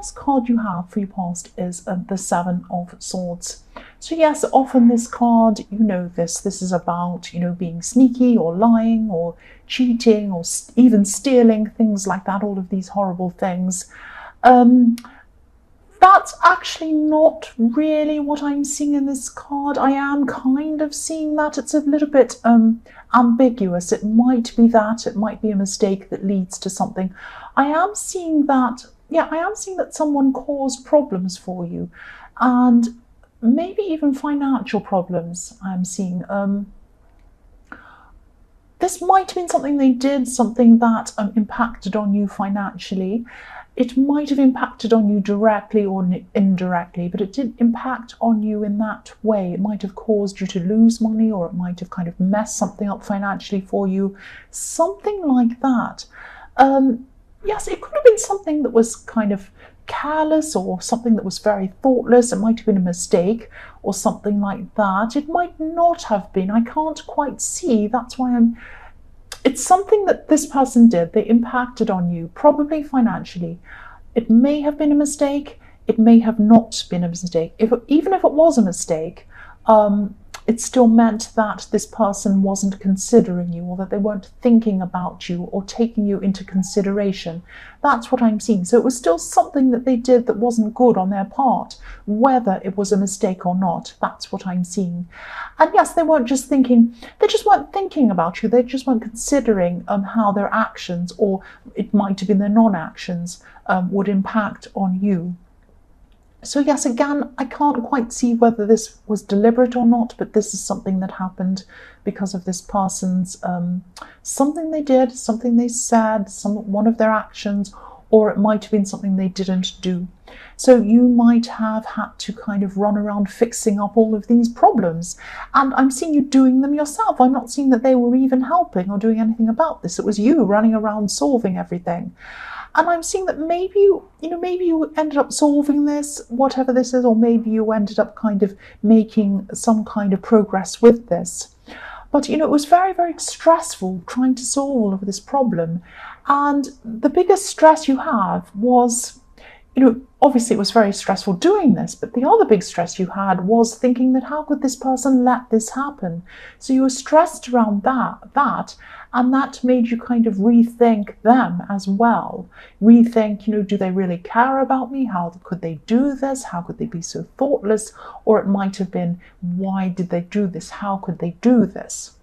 next card you have for your past is the Seven of Swords. So yes, often this card, you know this is about, being sneaky or lying or cheating or even stealing, things like that, all of these horrible things. That's actually not really what I'm seeing in this card. I am kind of seeing that. It's a little bit ambiguous. It might be that, it might be a mistake that leads to something. I am seeing that, I am seeing that someone caused problems for you, and maybe even financial problems I'm seeing. This might have been something they did, something that impacted on you financially. It might have impacted on you directly or indirectly, but it did impact on you in that way. It might have caused you to lose money, or it might have kind of messed something up financially for you, something like that. Yes, it could have been something that was kind of careless or something that was very thoughtless. It might have been a mistake or something like that. It might not have been. I can't quite see. That's why it's something that this person did. They impacted on you, probably financially. It may have been a mistake. It may have not been a mistake. Even if it was a mistake, it still meant that this person wasn't considering you, or that they weren't thinking about you or taking you into consideration. That's what I'm seeing. So it was still something that they did that wasn't good on their part, whether it was a mistake or not. That's what I'm seeing. And yes, they weren't just thinking about you. They just weren't considering how their actions, or it might have been their non-actions, would impact on you. So yes, again, I can't quite see whether this was deliberate or not, but this is something that happened because of this person's, something they did, something they said, one of their actions, or it might have been something they didn't do. So you might have had to kind of run around fixing up all of these problems. And I'm seeing you doing them yourself. I'm not seeing that they were even helping or doing anything about this. It was you running around solving everything. And I'm seeing that maybe you ended up solving this, whatever this is, or maybe you ended up kind of making some kind of progress with this. But, it was very, very stressful trying to solve all of this problem. And the biggest stress you have was, obviously it was very stressful doing this, but the other big stress you had was thinking that how could this person let this happen? So you were stressed around that, and that made you kind of rethink them as well. Rethink, do they really care about me? How could they do this? How could they be so thoughtless? Or it might have been, why did they do this? How could they do this?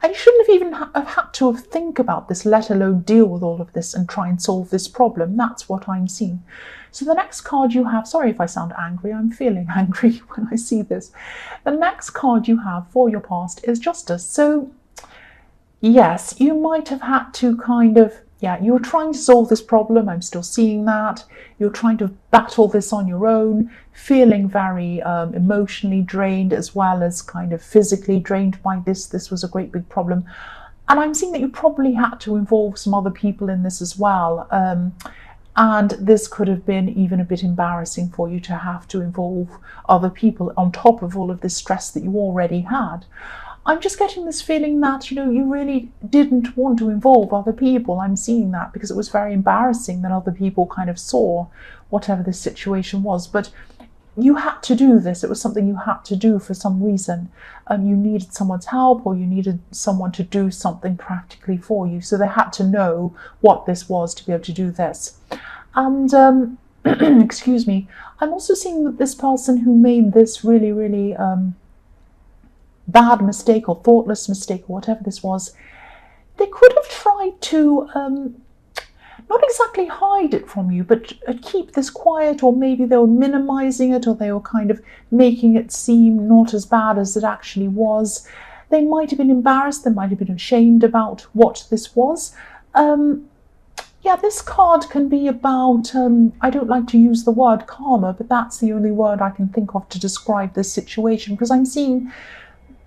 And you shouldn't have even have had to think about this, let alone deal with all of this and try and solve this problem. That's what I'm seeing. So the next card you have, sorry if I sound angry, I'm feeling angry when I see this. The next card you have for your past is Justice. So yes, you might have had to kind of, you were trying to solve this problem. I'm still seeing that. You're trying to battle this on your own, feeling very emotionally drained, as well as kind of physically drained by this. This was a great big problem. And I'm seeing that you probably had to involve some other people in this as well. And this could have been even a bit embarrassing for you to have to involve other people on top of all of this stress that you already had. I'm just getting this feeling that, you really didn't want to involve other people. I'm seeing that because it was very embarrassing that other people kind of saw whatever this situation was. But you had to do this. It was something you had to do for some reason. You needed someone's help, or you needed someone to do something practically for you. So they had to know what this was to be able to do this. And excuse me, I'm also seeing that this person who made this really, really bad mistake or thoughtless mistake or whatever this was, they could have tried to not exactly hide it from you, but keep this quiet, or maybe they were minimizing it, or they were kind of making it seem not as bad as it actually was. They might have been embarrassed, they might have been ashamed about what this was. This card can be about, I don't like to use the word karma, but that's the only word I can think of to describe this situation, because I'm seeing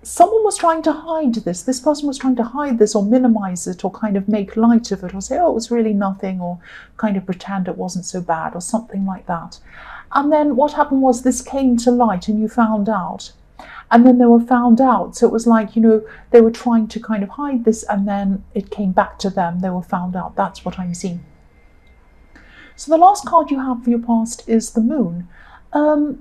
someone was trying to hide this. This person was trying to hide this or minimize it or kind of make light of it or say, oh, it was really nothing, or kind of pretend it wasn't so bad or something like that. And then what happened was this came to light and you found out. And then they were found out. So it was like, they were trying to kind of hide this and then it came back to them. They were found out. That's what I'm seeing. So the last card you have for your past is the Moon.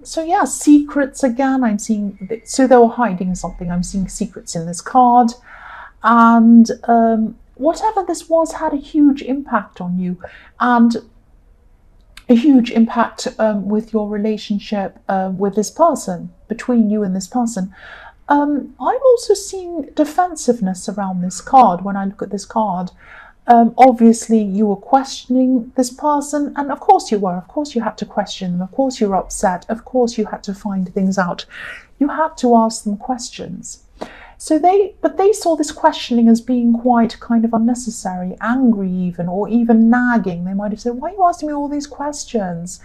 So yeah, secrets again. I'm seeing, so they were hiding something. I'm seeing secrets in this card. And whatever this was had a huge impact on you, and a huge impact with your relationship with this person, between you and this person. I'm also seeing defensiveness around this card when I look at this card. Obviously, you were questioning this person, and of course you were. Of course you had to question them. Of course you were upset. Of course you had to find things out. You had to ask them questions. So they saw this questioning as being quite kind of unnecessary, angry even, or even nagging. They might have said, "Why are you asking me all these questions?"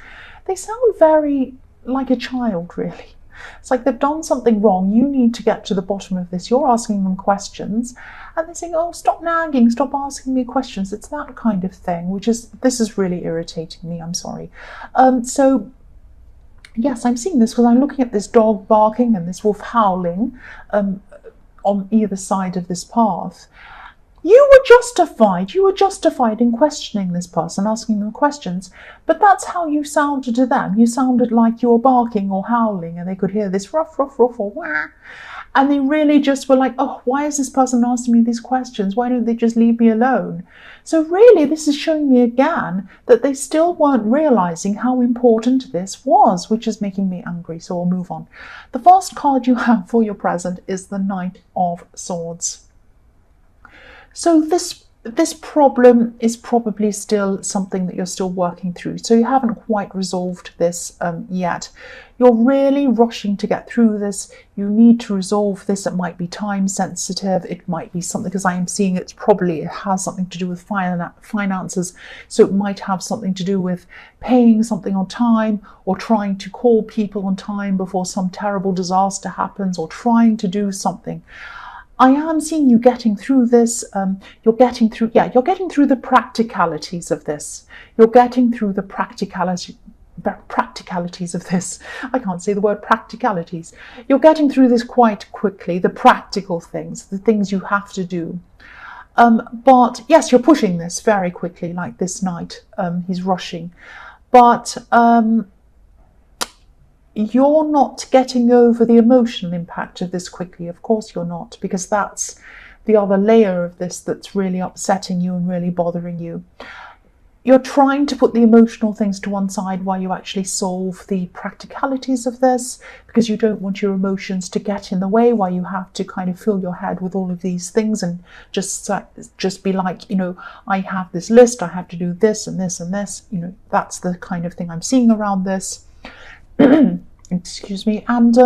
They sound very like a child, really. It's like they've done something wrong. You need to get to the bottom of this. You're asking them questions, and they're saying, "Oh, stop nagging, stop asking me questions." It's that kind of thing, this is really irritating me. I'm sorry. So yes, I'm seeing this because I'm looking at this dog barking and this wolf howling on either side of this path. You were justified in questioning this person, asking them questions, but that's how you sounded to them. You sounded like you were barking or howling, and they could hear this ruff, ruff, ruff, or wah, and they really just were like, "Oh, why is this person asking me these questions? Why don't they just leave me alone?" So really, this is showing me again that they still weren't realizing how important this was, which is making me angry, so we'll move on. The first card you have for your present is the Knight of Swords. So this problem is probably still something that you're still working through. So you haven't quite resolved this yet. You're really rushing to get through this. You need to resolve this. It might be time sensitive. It might be something, because I am seeing it has something to do with finances. So it might have something to do with paying something on time, or trying to call people on time before some terrible disaster happens, or trying to do something. I am seeing you getting through this. You're getting through the practicalities of this. You're getting through the practicalities of this. I can't say the word practicalities. You're getting through this quite quickly, the practical things, the things you have to do. But yes, you're pushing this very quickly, like this knight. He's rushing. But you're not getting over the emotional impact of this quickly. Of course you're not, because that's the other layer of this that's really upsetting you and really bothering you. You're trying to put the emotional things to one side while you actually solve the practicalities of this, because you don't want your emotions to get in the way while you have to kind of fill your head with all of these things and just be like, I have this list, I have to do this and this and this. That's the kind of thing I'm seeing around this. Excuse me. And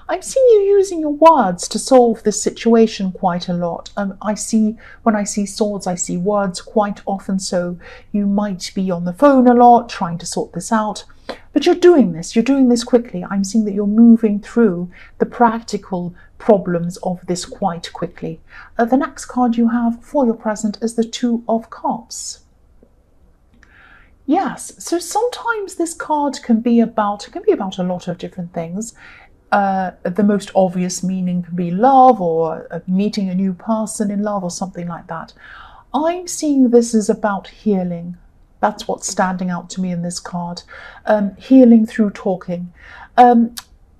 I'm seeing you using your words to solve this situation quite a lot. When I see swords, I see words quite often. So you might be on the phone a lot trying to sort this out, but you're doing this quickly. I'm seeing that you're moving through the practical problems of this quite quickly. The next card you have for your present is the Two of Cups. Yes, so sometimes this card can be about a lot of different things. The most obvious meaning can be love, or meeting a new person in love, or something like that. I'm seeing this is about healing. That's what's standing out to me in this card. Healing through talking.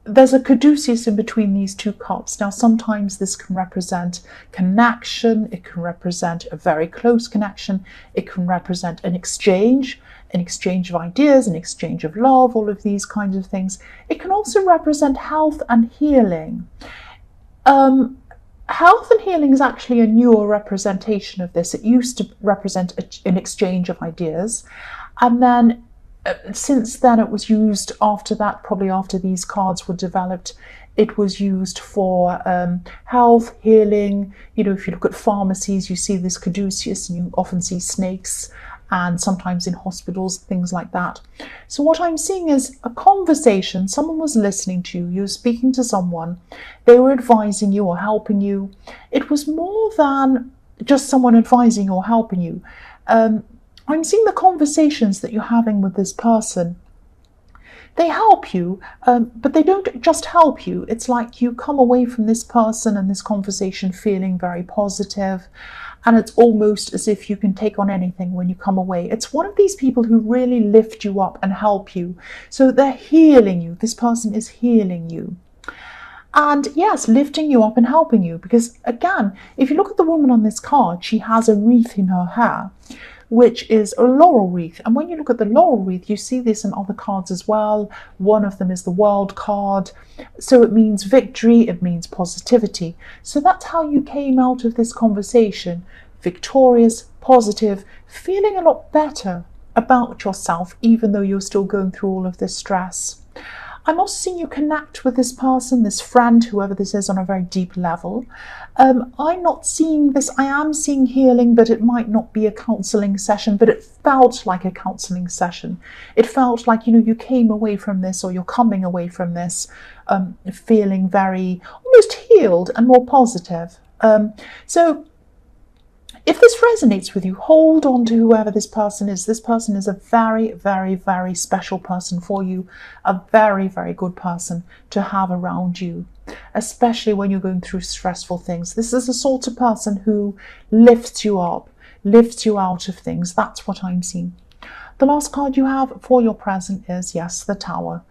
There's a caduceus in between these two cups. Now, sometimes this can represent connection. It can represent a very close connection. It can represent an exchange of ideas, an exchange of love, all of these kinds of things. It can also represent health and healing. Health and healing is actually a newer representation of this. It used to represent an exchange of ideas, and then since then it was used after that, probably after these cards were developed, it was used for health, healing. If you look at pharmacies, you see this caduceus, and you often see snakes, and sometimes in hospitals, things like that. So what I'm seeing is a conversation. Someone was listening to you. You were speaking to someone. They were advising you or helping you. It was more than just someone advising or helping you. I'm seeing the conversations that you're having with this person. They help you, but they don't just help you. It's like you come away from this person and this conversation feeling very positive, And it's almost as if you can take on anything when you come away. It's one of these people who really lift you up and help you. So they're healing you. This person is healing you. And yes, lifting you up and helping you. Because again, if you look at the woman on this card, she has a wreath in her hair, which is a laurel wreath. And when you look at the laurel wreath, you see this in other cards as well. One of them is the World card. So it means victory, it means positivity. So that's how you came out of this conversation. Victorious, positive, feeling a lot better about yourself, even though you're still going through all of this stress. I'm also seeing you connect with this person, this friend, whoever this is, on a very deep level. I'm not seeing this. I am seeing healing, but it might not be a counselling session, but it felt like a counselling session. It felt like, you came away from this, or you're coming away from this feeling very almost healed and more positive. So if this resonates with you, hold on to whoever this person is. This person is a very, very, very special person for you, a very, very good person to have around you, especially when you're going through stressful things. This is the sort of person who lifts you up, lifts you out of things. That's what I'm seeing. The last card you have for your present is, yes, the Tower.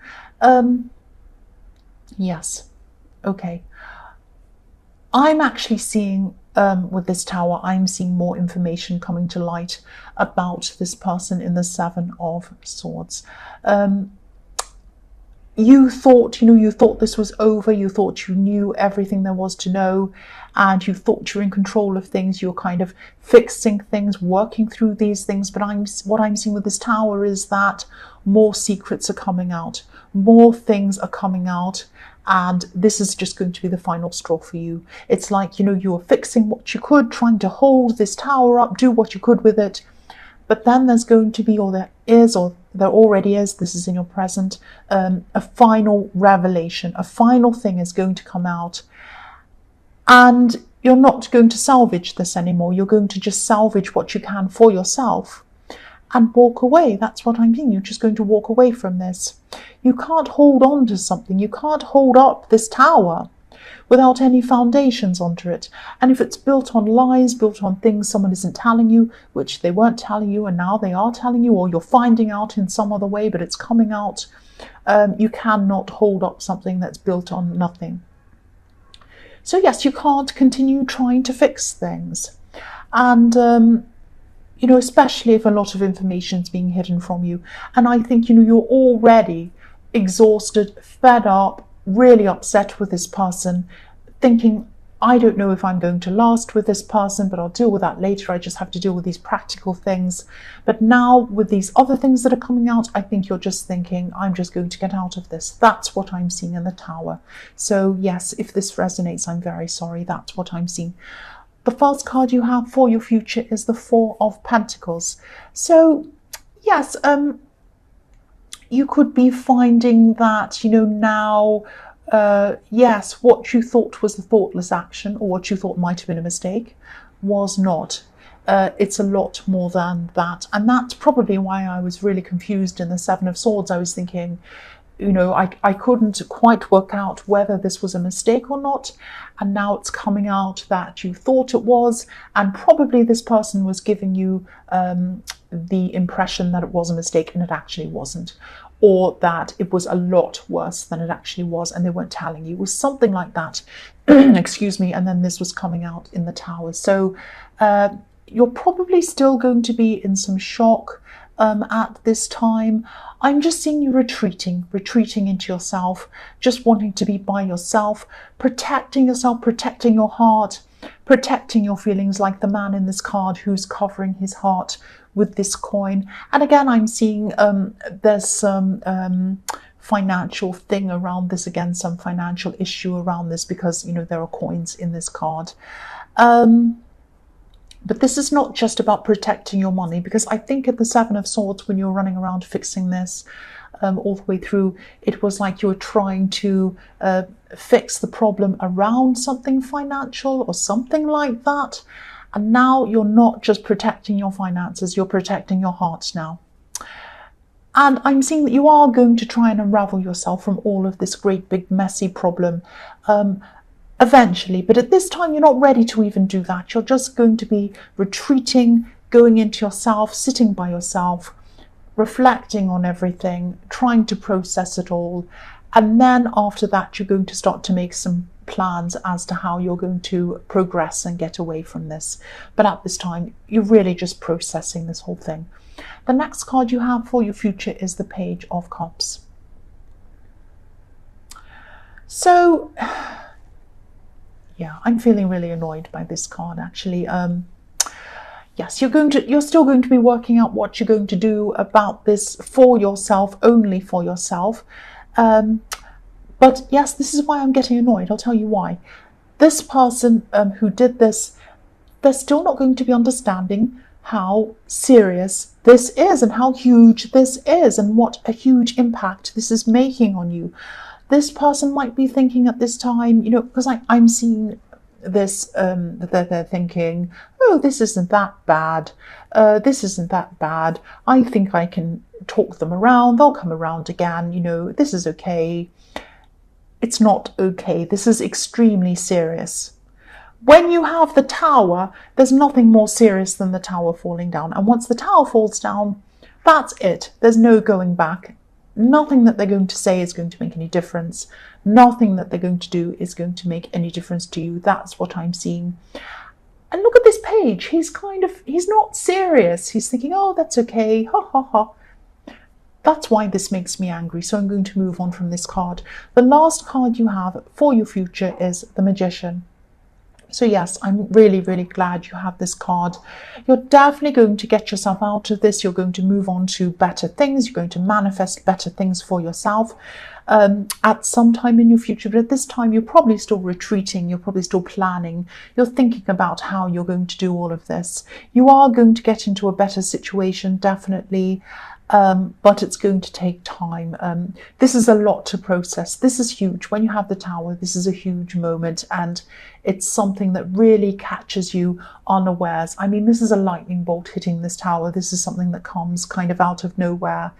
Yes. Okay. I'm actually seeing with this Tower, I'm seeing more information coming to light about this person in the Seven of Swords. You thought this was over. You thought you knew everything there was to know, and you thought you're in control of things. You're kind of fixing things, working through these things. But what I'm seeing with this Tower is that more secrets are coming out, more things are coming out. And this is just going to be the final straw for you. It's like, you were fixing what you could, trying to hold this Tower up, do what you could with it. But then there's going to be, or there already is, this is in your present, a final revelation. A final thing is going to come out. And you're not going to salvage this anymore. You're going to just salvage what you can for yourself and walk away. That's what I'm seeing. You're just going to walk away from this. You can't hold on to something. You can't hold up this Tower without any foundations onto it. And if it's built on lies, built on things someone isn't telling you, which they weren't telling you and now they are telling you, or you're finding out in some other way, but it's coming out, you cannot hold up something that's built on nothing. So yes, you can't continue trying to fix things. And especially if a lot of information is being hidden from you. And I think, you're already exhausted, fed up, really upset with this person, thinking, I don't know if I'm going to last with this person, but I'll deal with that later. I just have to deal with these practical things. But now with these other things that are coming out, I think you're just thinking, I'm just going to get out of this. That's what I'm seeing in the Tower. So yes, if this resonates, I'm very sorry. That's what I'm seeing. The first card you have for your future is the Four of Pentacles. So yes, you could be finding that, now, yes, what you thought was a thoughtless action, or what you thought might have been a mistake, was not. It's a lot more than that. And that's probably why I was really confused in the Seven of Swords. I was thinking, I couldn't quite work out whether this was a mistake or not. And now it's coming out that you thought it was, and probably this person was giving you the impression that it was a mistake and it actually wasn't, or that it was a lot worse than it actually was and they weren't telling you. It was something like that. Excuse me. And then this was coming out in the Tower. So you're probably still going to be in some shock at this time. I'm just seeing you retreating into yourself, just wanting to be by yourself, protecting yourself, protecting your heart, protecting your feelings, like the man in this card who's covering his heart with this coin. And again, I'm seeing there's some financial thing around this, again, some financial issue around this, because, there are coins in this card. But this is not just about protecting your money, because I think at the Seven of Swords, when you're running around fixing this all the way through, it was like you were trying to fix the problem around something financial or something like that. And now you're not just protecting your finances, you're protecting your heart now. And I'm seeing that you are going to try and unravel yourself from all of this great big messy problem. eventually, but at this time you're not ready to even do that. You're just going to be retreating, going into yourself, sitting by yourself, reflecting on everything, trying to process it all. And then after that, you're going to start to make some plans as to how you're going to progress and get away from this. But at this time, you're really just processing this whole thing. The next card you have for your future is the Page of Cups. So, yeah, I'm feeling really annoyed by this card, actually. Yes, you're still going to be working out what you're going to do about this for yourself, only for yourself. But yes, this is why I'm getting annoyed. I'll tell you why. This person who did this, they're still not going to be understanding how serious this is and how huge this is and what a huge impact this is making on you. This person might be thinking at this time, you know, because I'm seeing this, they're thinking, oh, this isn't that bad. This isn't that bad. I think I can talk them around. They'll come around again. You know, this is okay. It's not okay. This is extremely serious. When you have the Tower, there's nothing more serious than the Tower falling down. And once the Tower falls down, that's it. There's no going back. Nothing that they're going to say is going to make any difference. Nothing that they're going to do is going to make any difference to you. That's what I'm seeing. And look at this page. He's not serious. He's thinking, oh, that's okay. Ha, ha, ha. That's why this makes me angry. So I'm going to move on from this card. The last card you have for your future is the Magician. So yes, I'm really, really glad you have this card. You're definitely going to get yourself out of this. You're going to move on to better things. You're going to manifest better things for yourself at some time in your future. But at this time, you're probably still retreating. You're probably still planning. You're thinking about how you're going to do all of this. You are going to get into a better situation, definitely. But it's going to take time. This is a lot to process. This is huge. When you have the Tower, this is a huge moment, and it's something that really catches you unawares. I mean, this is a lightning bolt hitting this Tower. This is something that comes kind of out of nowhere,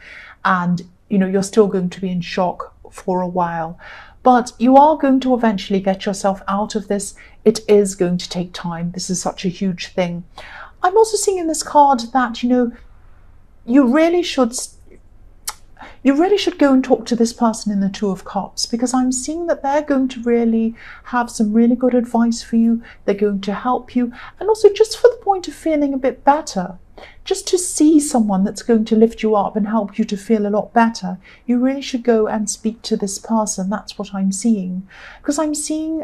and you know, you're still going to be in shock for a while. But you are going to eventually get yourself out of this. It is going to take time. This is such a huge thing. I'm also seeing in this card that, you know, you really should go and talk to this person in the Two of Cups, because I'm seeing that they're going to really have some really good advice for you. They're going to help you, and also just for the point of feeling a bit better, just to see someone that's going to lift you up and help you to feel a lot better. You really should go and speak to this person. That's what I'm seeing, because I'm seeing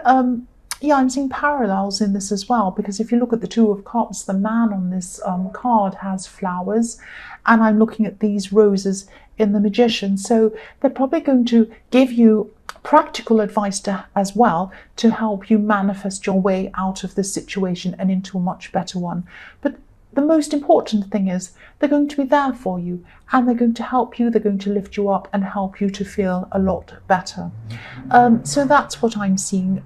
I'm seeing parallels in this as well, because if you look at the Two of Cups, the man on this card has flowers, and I'm looking at these roses in the Magician. So they're probably going to give you practical advice as well to help you manifest your way out of this situation and into a much better one. But the most important thing is they're going to be there for you, and they're going to help you, they're going to lift you up and help you to feel a lot better. So that's what I'm seeing.